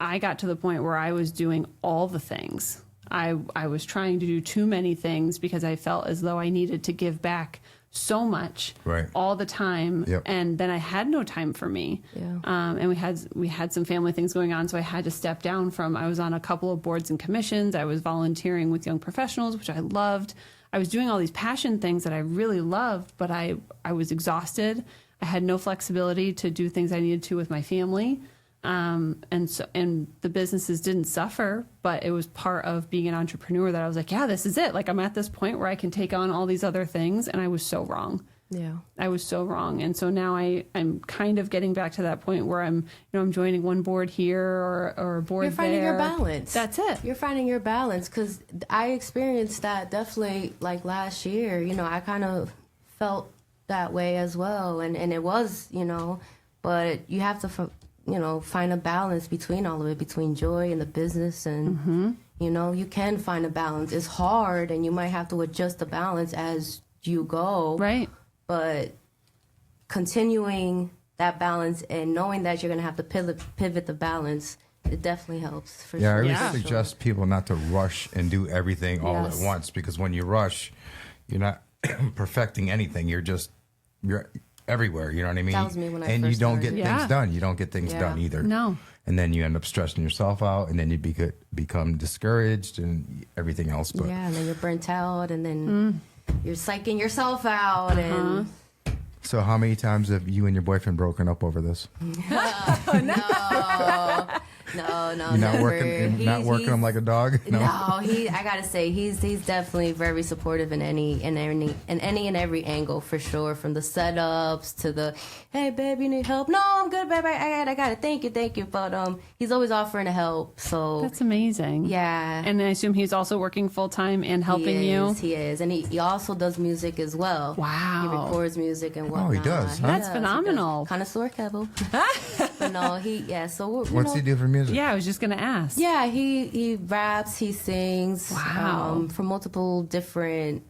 Speaker 1: I got to the point where I was doing all the things. I was trying to do too many things because I felt as though I needed to give back so much
Speaker 2: Right.
Speaker 1: all the time.
Speaker 2: Yep.
Speaker 1: And then I had no time for me.
Speaker 3: Yeah.
Speaker 1: And we had some family things going on. So I had to step down from, I was on a couple of boards and commissions. I was volunteering with young professionals, which I loved. I was doing all these passion things that I really loved, but I was exhausted. I had no flexibility to do things I needed to with my family. And the businesses didn't suffer, but it was part of being an entrepreneur that I was like, yeah, this is it. Like I'm at this point where I can take on all these other things. And I was so wrong.
Speaker 3: yeah.
Speaker 1: I was so wrong. And so now I'm kind of getting back to that point where I'm joining one board here or a board
Speaker 3: You're finding
Speaker 1: there.
Speaker 3: your balance.
Speaker 1: That's it.
Speaker 3: You're finding your balance, because I experienced that definitely like last year. You know, I kind of felt that way as well. And it was, you know, but you have to, you know, find a balance between all of it, between joy and the business. And, you know, you can find a balance. It's hard, and you might have to adjust the balance as you go.
Speaker 1: Right.
Speaker 3: But continuing that balance and knowing that you're going to have to pivot the balance, it definitely helps. For
Speaker 2: Yeah, I
Speaker 3: sure.
Speaker 2: always
Speaker 1: Yeah.
Speaker 2: suggest people not to rush and do everything all
Speaker 1: Yes.
Speaker 2: at once, because when you rush, you're not perfecting anything. You're everywhere. You know what I mean?
Speaker 3: That was me when I
Speaker 2: and you
Speaker 3: first
Speaker 2: don't get
Speaker 3: started.
Speaker 1: Yeah.
Speaker 2: things done. You don't get things
Speaker 3: Yeah.
Speaker 2: done either.
Speaker 1: No.
Speaker 2: And then you end up stressing yourself out, and then you become discouraged and everything else. But
Speaker 3: Yeah, and then you're burnt out, and then you're psyching yourself out. And
Speaker 2: so, how many times have you and your boyfriend broken up over this?
Speaker 3: no,
Speaker 2: You're not
Speaker 3: never.
Speaker 2: working, not working him like a dog.
Speaker 3: No, I gotta say he's definitely very supportive in any and every angle, for sure. From the setups to the, hey babe, you need help? No, I'm good, babe. I got it. Thank you. But he's always offering to help. So
Speaker 1: That's amazing.
Speaker 3: yeah,
Speaker 1: And I assume he's also working full time and helping you.
Speaker 3: He is, and he also does music as well.
Speaker 1: Wow.
Speaker 3: He records music and whatnot.
Speaker 2: Oh, he does, huh?
Speaker 1: That's phenomenal.
Speaker 3: Connoisseur Kevo. But no, so we're,
Speaker 2: What's he do for music?
Speaker 1: Yeah, I was just going to ask.
Speaker 3: Yeah, he raps, he sings.
Speaker 1: Wow.
Speaker 3: For multiple different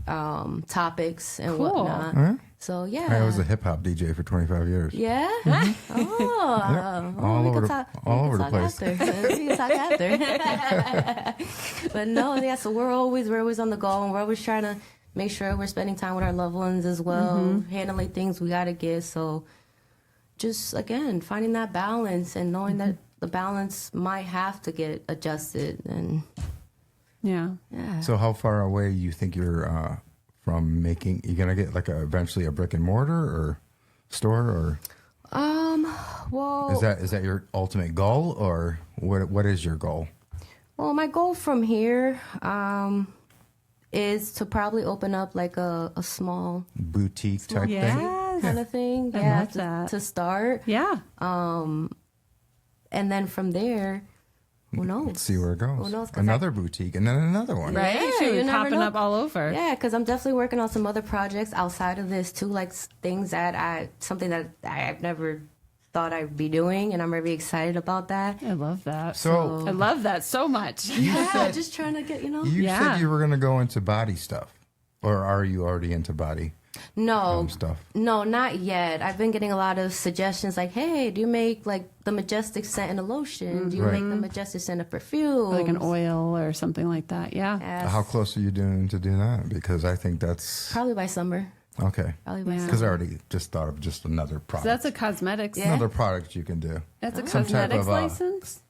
Speaker 3: topics and
Speaker 1: Cool.
Speaker 3: whatnot.
Speaker 2: Huh?
Speaker 3: So yeah,
Speaker 2: I was a hip hop DJ for 25 years.
Speaker 3: yeah. Oh,
Speaker 2: All
Speaker 3: we
Speaker 2: over
Speaker 3: can
Speaker 2: the-
Speaker 3: talk-
Speaker 2: all
Speaker 3: we
Speaker 2: over
Speaker 3: can
Speaker 2: the
Speaker 3: talk
Speaker 2: place.
Speaker 3: after. We can talk after. But no, yeah. So we're always on the go, and we're always trying to make sure we're spending time with our loved ones as well, handling things we gotta get. So just again, finding that balance and knowing that the balance might have to get adjusted, and
Speaker 1: Yeah.
Speaker 3: yeah.
Speaker 2: So how far away you think you're from making? You gonna get like eventually a brick and mortar or store, or
Speaker 3: Well,
Speaker 2: is that your ultimate goal, or what is your goal?
Speaker 3: Well, my goal from here is to probably open up like a small
Speaker 2: Boutique type thing.
Speaker 1: Yes.
Speaker 3: kind of thing.
Speaker 1: I
Speaker 3: Yeah,
Speaker 1: love that.
Speaker 3: to start.
Speaker 1: Yeah.
Speaker 3: And then from there, who knows?
Speaker 2: Let's see where it goes.
Speaker 3: Who knows? 'Cause
Speaker 2: Another boutique and then another one.
Speaker 1: Right?
Speaker 3: Yeah,
Speaker 1: Should be
Speaker 3: you never
Speaker 1: popping
Speaker 3: know.
Speaker 1: up all over.
Speaker 3: Yeah, because I'm definitely working on some other projects outside of this too, like things that something that I've never thought I'd be doing, and I'm really excited about that.
Speaker 1: I love that.
Speaker 2: So
Speaker 1: I love that so much.
Speaker 3: Yeah, just trying to get,
Speaker 2: you
Speaker 1: Yeah.
Speaker 2: said you were going to go into body stuff, or are you already into body
Speaker 3: No,
Speaker 2: stuff?
Speaker 3: no, not yet. I've been getting a lot of suggestions like, hey, do you make like the Majestic scent in a lotion? Do you
Speaker 2: Right.
Speaker 3: make the Majestic scent of perfume?
Speaker 1: Like an oil or something like that. Yeah.
Speaker 3: Yes.
Speaker 2: How close are you doing to do that? Because I think that's
Speaker 3: Probably by summer.
Speaker 2: okay.
Speaker 3: Probably by
Speaker 1: Yeah.
Speaker 3: summer.
Speaker 2: Because I already just thought of just another
Speaker 1: So
Speaker 2: product.
Speaker 1: that's a cosmetics.
Speaker 3: Yeah.
Speaker 2: Another product you can do.
Speaker 1: That's a
Speaker 2: Some type
Speaker 1: cosmetics
Speaker 2: of,
Speaker 1: license.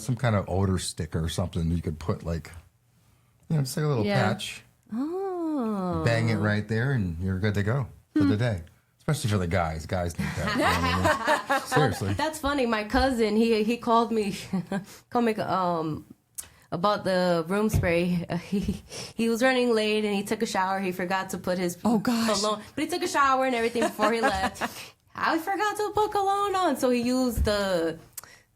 Speaker 2: Some kind of odor sticker or something you could put like, just like a little
Speaker 1: Yeah.
Speaker 2: patch.
Speaker 3: Oh.
Speaker 2: Bang it right there, and you're good to go for the day. Especially for the guys. Guys need that. You know what I mean? Seriously.
Speaker 3: That's funny. My cousin, he called me, about the room spray. He was running late and he took a shower. He forgot to put his cologne, but he took a shower and everything before he left. I forgot to put cologne on, so he used the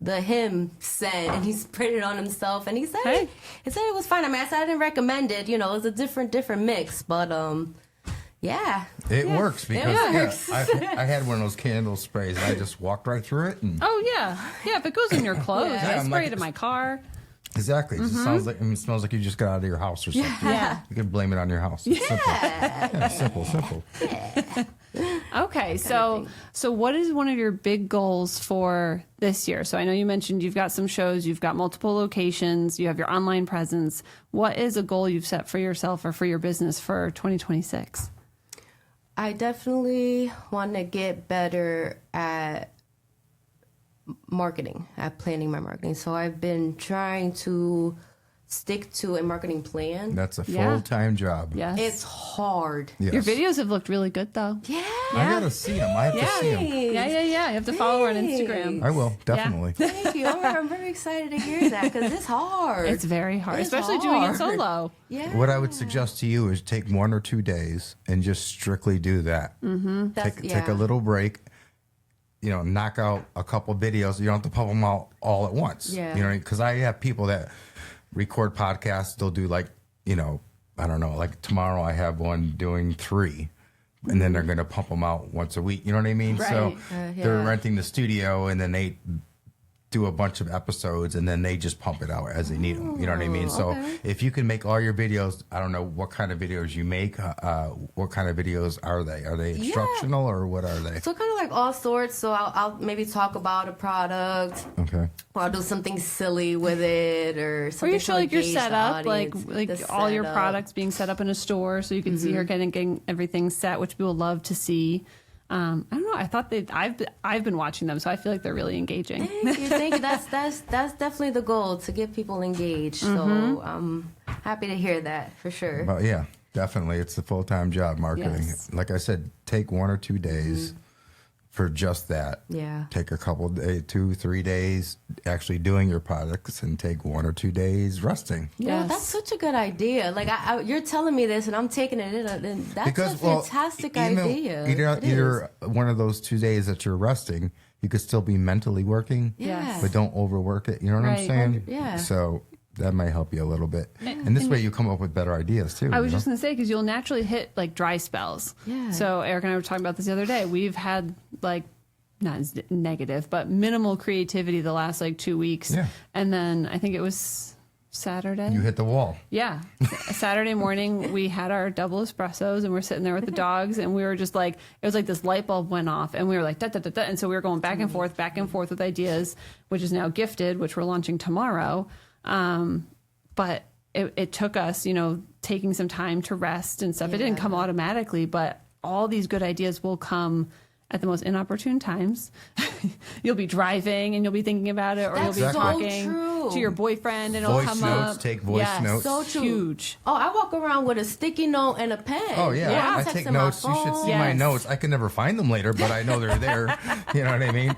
Speaker 3: him scent and he sprayed it on himself. And he said
Speaker 1: Hey.
Speaker 3: he said it was fine. I mean, I said I didn't recommend it. You know, it was a different mix, but yeah.
Speaker 2: It works because
Speaker 3: works.
Speaker 2: I had one of those candle sprays and I just walked right through it. And
Speaker 1: Oh yeah. Yeah, if it goes in your clothes.
Speaker 3: Yeah,
Speaker 1: I
Speaker 2: I'm
Speaker 1: spray
Speaker 2: like-
Speaker 1: it in my car.
Speaker 2: exactly. It just sounds like, it smells like you just got out of your house or something.
Speaker 1: Yeah.
Speaker 2: You can blame it on your house. It's simple.
Speaker 1: Okay, so what is one of your big goals for this year? So I know you mentioned you've got some shows, you've got multiple locations, you have your online presence. What is a goal you've set for yourself or for your business for 2026?
Speaker 3: I definitely want to get better at marketing, at planning my marketing. So I've been trying to stick to a marketing plan.
Speaker 2: That's a
Speaker 1: Yeah.
Speaker 2: full-time job.
Speaker 1: Yes.
Speaker 3: It's hard.
Speaker 2: Yes.
Speaker 1: Your videos have looked really good though.
Speaker 3: Yeah.
Speaker 2: I gotta see them. I have to see them.
Speaker 1: Yeah. You have to follow her on Instagram.
Speaker 2: I will, definitely.
Speaker 3: Thank you. I'm very excited to hear that because it's hard.
Speaker 1: It's very hard,
Speaker 3: It's
Speaker 1: especially doing it
Speaker 3: hard.
Speaker 1: solo.
Speaker 3: Yeah.
Speaker 2: What I would suggest to you is take 1 or 2 days and just strictly do that.
Speaker 3: That's-
Speaker 2: Take a little break. Knock out a couple videos. You don't have to pump them out all at once.
Speaker 3: Yeah.
Speaker 2: Because I have people that record podcasts. They'll do like, I don't know, like tomorrow I have one doing 3. And then they're going to pump them out once a week. You know what I mean?
Speaker 1: Right.
Speaker 2: So they're
Speaker 3: Yeah.
Speaker 2: renting the studio and then they do a bunch of episodes and then they just pump it out as they need them. You know what I mean? So
Speaker 3: okay.
Speaker 2: if you can make all your videos, I don't know what kind of videos you make. What kind of videos are they? Are they instructional or what are they?
Speaker 3: So kind of like all sorts. So I'll maybe talk about a product,
Speaker 2: Okay.
Speaker 3: or I'll do something silly with it, or
Speaker 1: Or
Speaker 3: something
Speaker 1: you show
Speaker 3: to
Speaker 1: like your
Speaker 3: engage the
Speaker 1: setup, like
Speaker 3: audience, the
Speaker 1: all your
Speaker 3: setup.
Speaker 1: products being set up in a store, so you can see her getting everything set, which people love to see. I don't know. I thought I've been watching them, so I feel like they're really engaging.
Speaker 3: Thank you. That's definitely the goal, to get people engaged. So I'm happy to hear that for sure.
Speaker 2: But yeah, definitely. It's a full-time job, marketing.
Speaker 1: Yes.
Speaker 2: Like I said, take 1 or 2 days for just that.
Speaker 3: Yeah.
Speaker 2: Take a couple days, 2-3 days actually doing your products and take 1 or 2 days resting.
Speaker 3: Yeah, that's such a good idea. Like you're telling me this, and I'm taking it in. And that's a fantastic idea. It
Speaker 2: Either one of those 2 days that you're resting, you could still be mentally working,
Speaker 3: Yes.
Speaker 2: but don't overwork it. You know what I'm
Speaker 1: Right.
Speaker 2: saying?
Speaker 3: Yeah.
Speaker 2: So that might help you a little bit. And this way you come up with better ideas too.
Speaker 1: I was
Speaker 2: you know?
Speaker 1: just going to say, because you'll naturally hit like dry spells.
Speaker 3: Yeah.
Speaker 1: So Eric and I were talking about this the other day. We've had like, not as negative, but minimal creativity the last like 2 weeks.
Speaker 2: Yeah.
Speaker 1: And then I think it was Saturday.
Speaker 2: You hit the wall.
Speaker 1: Yeah. Saturday morning, we had our double espressos and we're sitting there with the dogs and we were just like, it was like this light bulb went off and we were like, da, da, da, da. And so we were going back and forth with ideas, which is now Gifted, which we're launching tomorrow. But it took us, taking some time to rest and stuff. It didn't come automatically, but all these good ideas will come at the most inopportune times. You'll be driving and you'll be thinking about it, or
Speaker 3: That's
Speaker 1: you'll be
Speaker 3: so
Speaker 1: talking
Speaker 3: true.
Speaker 1: to your boyfriend and it'll
Speaker 2: Voice
Speaker 1: come
Speaker 2: notes,
Speaker 1: up.
Speaker 2: take voice notes.
Speaker 3: So true.
Speaker 1: Huge.
Speaker 3: Oh, I walk around with a sticky note and a pen.
Speaker 2: Oh, yeah. I
Speaker 3: I'm
Speaker 2: take
Speaker 3: texting my
Speaker 2: notes. You should
Speaker 3: phone.
Speaker 2: see my notes. I can never find them later, but I know they're there. You know what I mean?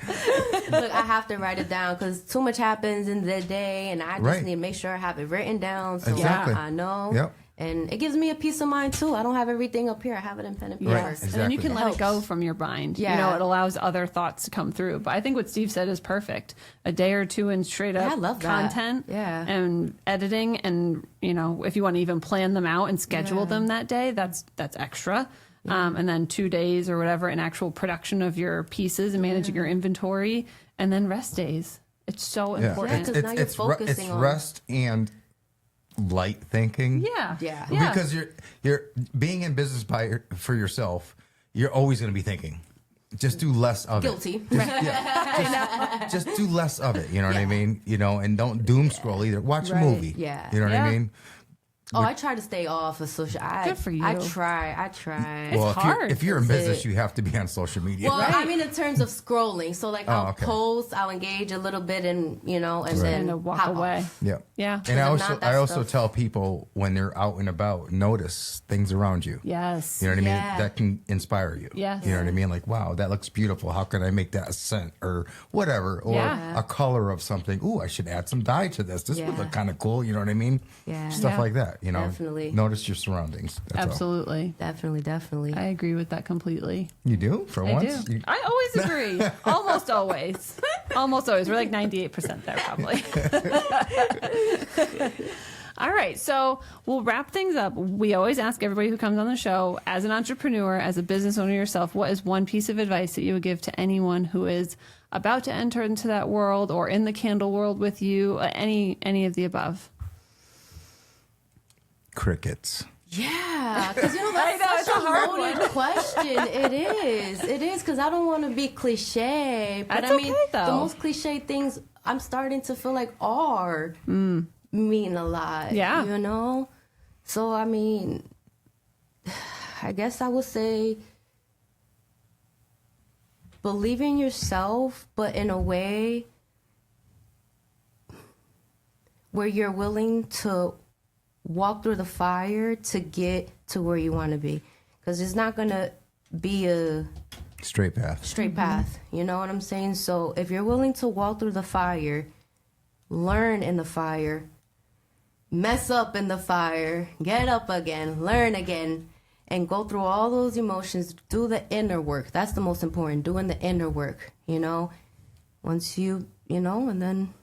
Speaker 3: Look, I have to write it down because too much happens in the day, and I just need to make sure I have it written down so
Speaker 2: Exactly.
Speaker 3: I know.
Speaker 2: Yep.
Speaker 3: And it gives me a peace of mind too. I don't have everything up here. I have it in pen and paper.
Speaker 2: Right.
Speaker 1: And then you
Speaker 2: Exactly.
Speaker 1: can let
Speaker 3: Helps.
Speaker 1: it go from your mind.
Speaker 3: Yeah.
Speaker 1: It allows other thoughts to come through. But I think what Steve said is perfect. A day or two in straight up
Speaker 3: I love that.
Speaker 1: content and editing. And, if you want to even plan them out and schedule them that day, that's extra. And then 2 days or whatever in actual production of your pieces and managing your inventory. And then rest days. It's so important.
Speaker 3: 'cause now you're focusing on-
Speaker 2: rest and light thinking.
Speaker 1: Yeah.
Speaker 2: Because you're being in business for yourself, you're always going to be thinking. Just do less of
Speaker 3: Guilty.
Speaker 2: it. Just do less of it. You know what I mean? And don't doom scroll either. Watch a movie.
Speaker 3: Yeah.
Speaker 2: You know what I mean?
Speaker 3: Oh, I try to stay off of social.
Speaker 1: Good for you.
Speaker 3: I try.
Speaker 2: Well,
Speaker 1: hard.
Speaker 2: if you're in
Speaker 3: That's
Speaker 2: business,
Speaker 3: it.
Speaker 2: you have to be on social media.
Speaker 3: Well, I mean, in terms of scrolling. So, I'll
Speaker 2: okay.
Speaker 3: post, I'll engage a little bit, and then
Speaker 1: And walk
Speaker 3: hop off.
Speaker 1: away.
Speaker 2: Yeah.
Speaker 1: Yeah.
Speaker 2: And
Speaker 3: I'm not that
Speaker 2: I also
Speaker 3: stuff.
Speaker 2: tell people when they're out and about, notice things around you.
Speaker 1: Yes.
Speaker 2: You know what I mean?
Speaker 3: Yeah.
Speaker 2: That can inspire you.
Speaker 1: Yes.
Speaker 2: You know what I mean? Like, wow, that looks beautiful. How can I make that a scent or whatever? Or
Speaker 1: Yeah.
Speaker 2: a color of something. Ooh, I should add some dye to this. This would
Speaker 3: Yeah.
Speaker 2: look kind of cool. You know what I mean?
Speaker 3: Yeah.
Speaker 2: Stuff
Speaker 1: Yeah.
Speaker 2: like that.
Speaker 3: Definitely.
Speaker 2: Notice your surroundings. That's all.
Speaker 1: Absolutely.
Speaker 3: Definitely.
Speaker 1: I agree with that completely.
Speaker 2: You do? For
Speaker 1: I
Speaker 2: once?
Speaker 1: do. I always agree. Almost always. Almost always. We're like 98% there, probably. All right. So we'll wrap things up. We always ask everybody who comes on the show, as an entrepreneur, as a business owner yourself, what is one piece of advice that you would give to anyone who is about to enter into that world or in the candle world with you? Any of the above?
Speaker 2: Crickets.
Speaker 3: Yeah, because that's
Speaker 1: I know, it's
Speaker 3: such
Speaker 1: a hard
Speaker 3: loaded question. It is because I don't want to be cliche, but
Speaker 1: That's
Speaker 3: I mean
Speaker 1: okay, though.
Speaker 3: the most cliche things I'm starting to feel like are mean a lot.
Speaker 1: Yeah.
Speaker 3: So I mean, I guess I would say believe in yourself, but in a way where you're willing to walk through the fire to get to where you want to be, because it's not going to be a
Speaker 2: Straight path.
Speaker 3: straight path. You know what I'm saying? So if you're willing to walk through the fire, learn in the fire, mess up in the fire, get up again, learn again, and go through all those emotions, do the inner work. That's the most important, doing the inner work, once you, and then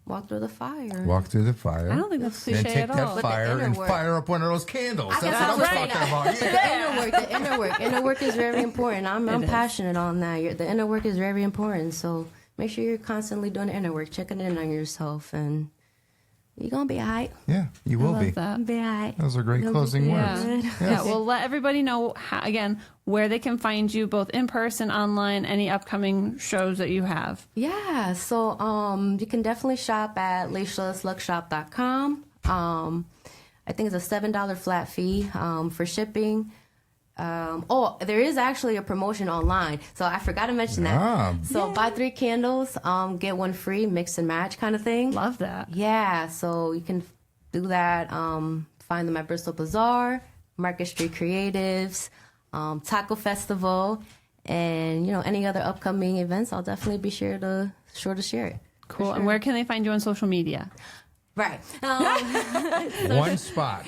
Speaker 3: walk through the fire.
Speaker 2: Walk through the fire.
Speaker 1: I don't think that's
Speaker 2: and
Speaker 1: cliche
Speaker 2: take
Speaker 1: at all.
Speaker 2: that
Speaker 3: But the
Speaker 2: fire
Speaker 3: inner
Speaker 2: and
Speaker 3: work-
Speaker 2: fire up one of those candles. That's
Speaker 3: guess
Speaker 2: what I'm
Speaker 3: I'm
Speaker 2: talking about.
Speaker 3: The inner work. Inner work is very important. I'm
Speaker 1: It is.
Speaker 3: passionate on that. The inner work is very important. So make sure you're constantly doing the inner work, checking in on yourself, and you're gonna be all right.
Speaker 2: Yeah, you will
Speaker 1: Love
Speaker 2: be.
Speaker 1: that.
Speaker 3: Be all right.
Speaker 2: Those are great closing
Speaker 1: Yeah.
Speaker 2: words.
Speaker 1: Yeah. Well, let everybody know again where they can find you, both in person, online, any upcoming shows that you have.
Speaker 3: Yeah, so you can definitely shop at Leyshla'sLuxeShop.com. I think it's a $7 flat fee for shipping. There is actually a promotion online, so I forgot to mention that.
Speaker 2: Ah.
Speaker 3: So buy 3 candles, get 1 free, mix and match kind of thing.
Speaker 1: Love that.
Speaker 3: Yeah, so you can do that. Find them at Bristol Bazaar, Market Street Creatives, Taco Festival, and any other upcoming events. I'll definitely be sure to share it.
Speaker 1: Cool. And where can they find you on social media?
Speaker 3: Right.
Speaker 2: One spot.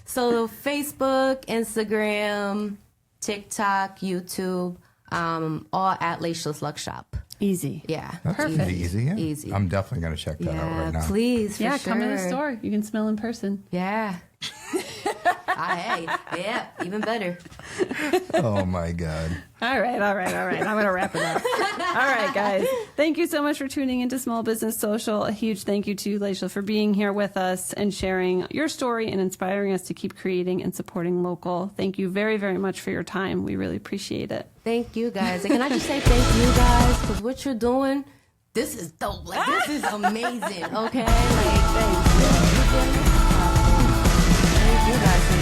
Speaker 3: So Facebook, Instagram, TikTok, YouTube, all at Leyshla's Luxe Shop.
Speaker 1: Easy.
Speaker 3: Yeah.
Speaker 2: That's easy. Yeah.
Speaker 3: Easy.
Speaker 2: I'm definitely going to check that out right now.
Speaker 3: Please. For
Speaker 1: Yeah,
Speaker 3: sure.
Speaker 1: come in the store. You can smell in person.
Speaker 3: Yeah. Yeah, even better.
Speaker 2: Oh my God.
Speaker 1: All right. I'm going to wrap it up. All right, guys. Thank you so much for tuning into Small Business Social. A huge thank you to Leyshla for being here with us and sharing your story and inspiring us to keep creating and supporting local. Thank you very, very much for your time. We really appreciate it.
Speaker 3: Thank you, guys. And can I just say thank you, guys, because what you're doing, this is dope. Like, this is amazing, okay? Like, thank you. Thank you, guys.